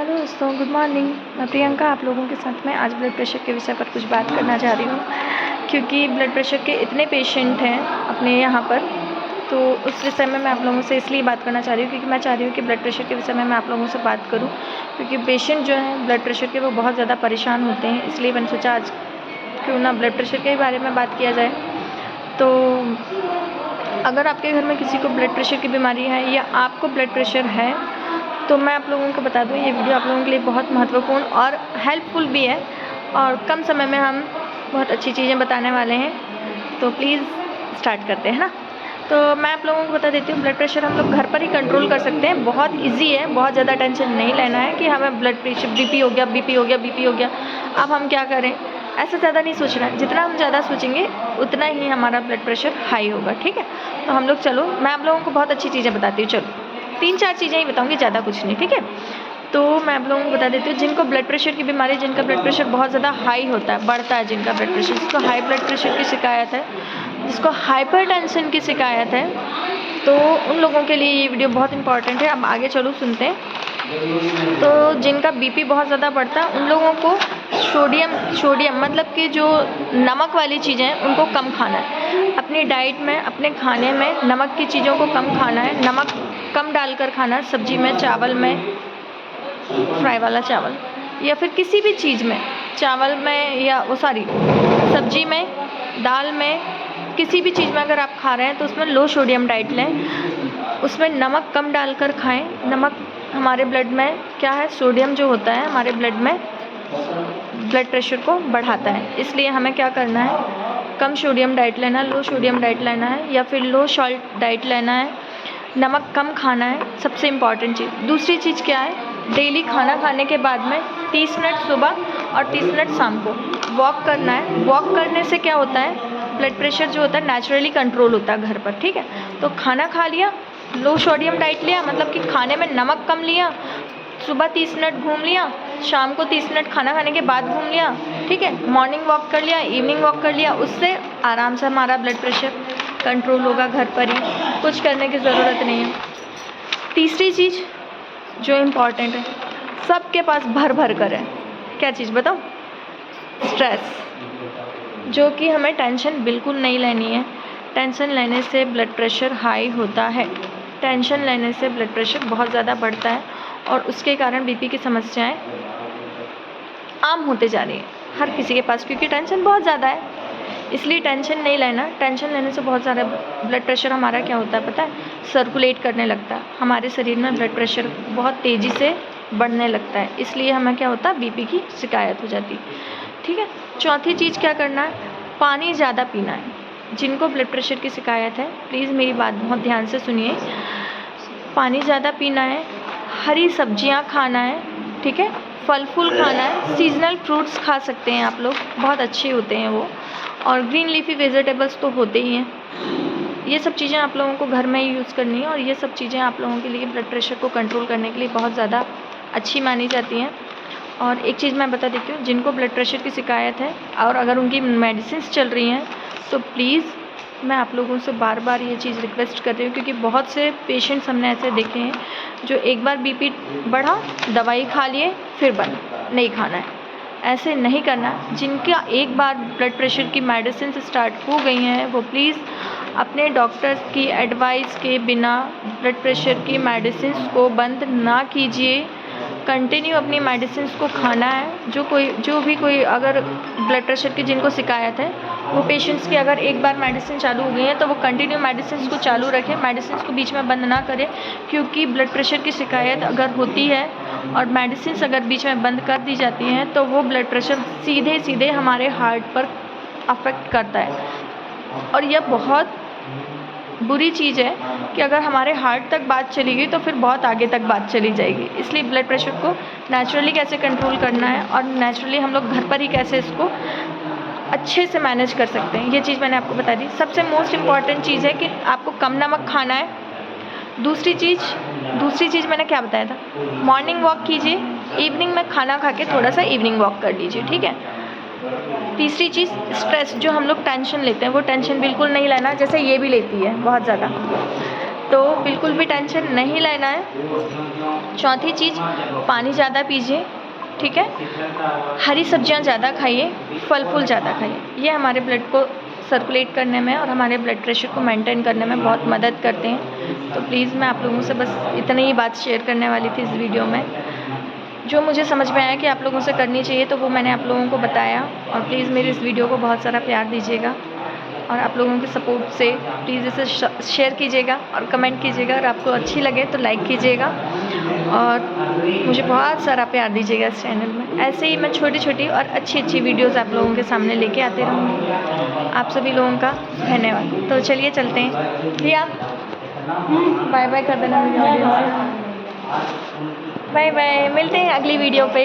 Hello दोस्तों, good morning. मैं प्रियंका आप लोगों के साथ में आज ब्लड प्रेशर के विषय पर कुछ बात करना चाह रही हूँ, क्योंकि ब्लड प्रेशर के इतने पेशेंट हैं अपने यहाँ पर। तो उस विषय में मैं आप लोगों से इसलिए बात करना चाह रही हूँ क्योंकि मैं चाह रही हूँ कि ब्लड प्रेशर के विषय में मैं आप लोगों से बात करूँ, क्योंकि पेशेंट जो हैं ब्लड प्रेशर के वो बहुत ज़्यादा परेशान होते हैं। इसलिए मैंने सोचा आज क्यों ना ब्लड प्रेशर के बारे में बात किया जाए। तो अगर आपके घर में किसी को ब्लड प्रेशर की बीमारी है या आपको ब्लड प्रेशर है, तो मैं आप लोगों को बता दूं, ये वीडियो आप लोगों के लिए बहुत महत्वपूर्ण और हेल्पफुल भी है, और कम समय में हम बहुत अच्छी चीज़ें बताने वाले हैं। तो प्लीज़ स्टार्ट करते हैं ना। तो मैं आप लोगों को बता देती हूँ, ब्लड प्रेशर हम लोग घर पर ही कंट्रोल कर सकते हैं। बहुत इजी है, बहुत ज़्यादा टेंशन नहीं लेना है कि हमें ब्लड प्रेशर बीपी हो गया। अब हम क्या करें, ऐसा ज़्यादा नहीं सोचना है। जितना हम ज़्यादा सोचेंगे उतना ही हमारा ब्लड प्रेशर हाई होगा, ठीक है। तो हम लोग चलो, मैं आप लोगों को बहुत अच्छी चीज़ें बताती हूँ। चलो 3-4 चीज़ें ही बताऊँगी, ज़्यादा कुछ नहीं, ठीक है। तो मैं आप लोगों को बता देती हूँ, जिनको ब्लड प्रेशर की बीमारी, जिनका ब्लड प्रेशर बहुत ज़्यादा हाई होता है, बढ़ता है, जिनका ब्लड प्रेशर, जिसको हाई ब्लड प्रेशर की शिकायत है, जिसको हाइपरटेंशन की शिकायत है, तो उन लोगों के लिए ये वीडियो बहुत इंपॉर्टेंट है। अब आगे चलो सुनते हैं। तो जिनका बीपी बहुत ज़्यादा बढ़ता है उन लोगों को सोडियम मतलब कि जो नमक वाली चीज़ें हैं उनको कम खाना है। अपनी डाइट में, अपने खाने में नमक की चीज़ों को कम खाना है। नमक कम डालकर खाना है, सब्जी में, चावल में, फ्राई वाला चावल, या फिर किसी भी चीज़ में, चावल में या सब्जी में, दाल में, किसी भी चीज़ में अगर आप खा रहे हैं तो उसमें लो सोडियम डाइट लें। उसमें नमक कम डालकर खाएं। नमक हमारे ब्लड में क्या है, सोडियम जो होता है हमारे ब्लड में ब्लड प्रेशर को बढ़ाता है। इसलिए हमें क्या करना है, कम सोडियम डाइट लेना, लो सोडियम डाइट लेना है, या फिर लो सॉल्ट डाइट लेना है। नमक कम खाना है, सबसे इम्पॉर्टेंट चीज़। दूसरी चीज़ क्या है, डेली खाना खाने के बाद में 30 मिनट सुबह और 30 मिनट शाम को वॉक करना है। वॉक करने से क्या होता है, ब्लड प्रेशर जो होता है नेचुरली कंट्रोल होता है घर पर, ठीक है। तो खाना खा लिया, लो सोडियम डाइट लिया, मतलब कि खाने में नमक कम लिया, सुबह 30 मिनट घूम लिया, शाम को 30 मिनट खाना खाने के बाद घूम लिया, ठीक है। मॉर्निंग वॉक कर लिया, इवनिंग वॉक कर लिया, उससे आराम से हमारा ब्लड प्रेशर कंट्रोल होगा घर पर ही, कुछ करने की ज़रूरत नहीं है। तीसरी चीज़ जो इम्पॉर्टेंट है, सबके पास भर भर कर है, क्या चीज़ बताओ, स्ट्रेस, जो कि हमें टेंशन बिल्कुल नहीं लेनी है। टेंशन लेने से ब्लड प्रेशर हाई होता है। टेंशन लेने से ब्लड प्रेशर बहुत ज़्यादा बढ़ता है और उसके कारण बीपी की समस्याएं आम होते जा रही हैं हर किसी के पास, क्योंकि टेंशन बहुत ज़्यादा है। इसलिए टेंशन नहीं लेना। टेंशन लेने से बहुत ज़्यादा ब्लड प्रेशर हमारा क्या होता है पता है, सर्कुलेट करने लगता है। हमारे शरीर में ब्लड प्रेशर बहुत तेज़ी से बढ़ने लगता है, इसलिए हमें क्या होता है, बीपी की शिकायत हो जाती है, ठीक है। चौथी चीज़ क्या करना है, पानी ज़्यादा पीना है। जिनको ब्लड प्रेशर की शिकायत है प्लीज़ मेरी बात बहुत ध्यान से सुनिए। पानी ज़्यादा पीना है, हरी सब्जियां खाना है, ठीक है, फल फूल खाना है, सीजनल फ्रूट्स खा सकते हैं आप लोग, बहुत अच्छे होते हैं वो, और ग्रीन लीफी वेजिटेबल्स तो होते ही हैं। ये सब चीज़ें आप लोगों को घर में ही यूज़ करनी है, और ये सब चीज़ें आप लोगों के लिए ब्लड प्रेशर को कंट्रोल करने के लिए बहुत ज़्यादा अच्छी मानी जाती हैं। और एक चीज़ मैं बता देती हूँ, जिनको ब्लड प्रेशर की शिकायत है और अगर उनकी मेडिसिन चल रही हैं, तो प्लीज़ मैं आप लोगों से बार बार ये चीज़ रिक्वेस्ट कर रही हूँ, क्योंकि बहुत से पेशेंट्स हमने ऐसे देखे हैं जो एक बार बीपी बढ़ा, दवाई खा लिए, फिर बंद, नहीं खाना है। ऐसे नहीं करना। जिनका एक बार ब्लड प्रेशर की मेडिसिन स्टार्ट हो गई हैं वो प्लीज़ अपने डॉक्टर्स की एडवाइस के बिना ब्लड प्रेशर की मेडिसिन को बंद ना कीजिए। कंटिन्यू अपनी मेडिसिन को खाना है। जो भी कोई अगर ब्लड प्रेशर की जिनको शिकायत है, वो पेशेंट्स की अगर एक बार मेडिसिन चालू हो गई है तो वो कंटिन्यू मेडिसिन को चालू रखें, मेडिसिन को बीच में बंद ना करें। क्योंकि ब्लड प्रेशर की शिकायत अगर होती है और मेडिसिन अगर बीच में बंद कर दी जाती हैं, तो वो ब्लड प्रेशर सीधे सीधे हमारे हार्ट पर अफेक्ट करता है। और यह बहुत बुरी चीज़ है कि अगर हमारे हार्ट तक बात चली गई तो फिर बहुत आगे तक बात चली जाएगी। इसलिए ब्लड प्रेशर को नेचुरली कैसे कंट्रोल करना है और नेचुरली हम लोग घर पर ही कैसे इसको अच्छे से मैनेज कर सकते हैं, ये चीज़ मैंने आपको बता दी। सबसे मोस्ट इम्पॉर्टेंट चीज़ है कि आपको कम नमक खाना है। दूसरी चीज़ मैंने क्या बताया था, मॉर्निंग वॉक कीजिए, इवनिंग में खाना खा के थोड़ा सा इवनिंग वॉक कर लीजिए, ठीक है। तीसरी चीज़, स्ट्रेस, जो हम लोग टेंशन लेते हैं वो टेंशन बिल्कुल नहीं लेना, जैसे ये भी लेती है बहुत ज़्यादा, तो बिल्कुल भी टेंशन नहीं लेना है। चौथी चीज़, पानी ज़्यादा पीजिए, ठीक है। हरी सब्जियां ज़्यादा खाइए, फल फूल ज़्यादा खाइए। ये हमारे ब्लड को सर्कुलेट करने में और हमारे ब्लड प्रेशर को मेंटेन करने में बहुत मदद करते हैं। तो प्लीज़ मैं आप लोगों से बस इतनी ही बात शेयर करने वाली थी इस वीडियो में। जो मुझे समझ में आया कि आप लोगों से करनी चाहिए, तो वो मैंने आप लोगों को बताया। और प्लीज़ मेरी इस वीडियो को बहुत सारा प्यार दीजिएगा और आप लोगों के सपोर्ट से प्लीज़ इसे शेयर कीजिएगा और कमेंट कीजिएगा। अगर आपको अच्छी लगे तो लाइक कीजिएगा और मुझे बहुत सारा प्यार दीजिएगा इस चैनल में। ऐसे ही मैं छोटी छोटी और अच्छी अच्छी वीडियोज़ आप लोगों के सामने लेके आते रहूँगी। आप सभी लोगों का धन्यवाद। तो चलिए चलते हैं भैया, बाय बाय कर देना मेरी ऑडियंस। बाय बाय, मिलते हैं अगली वीडियो पे।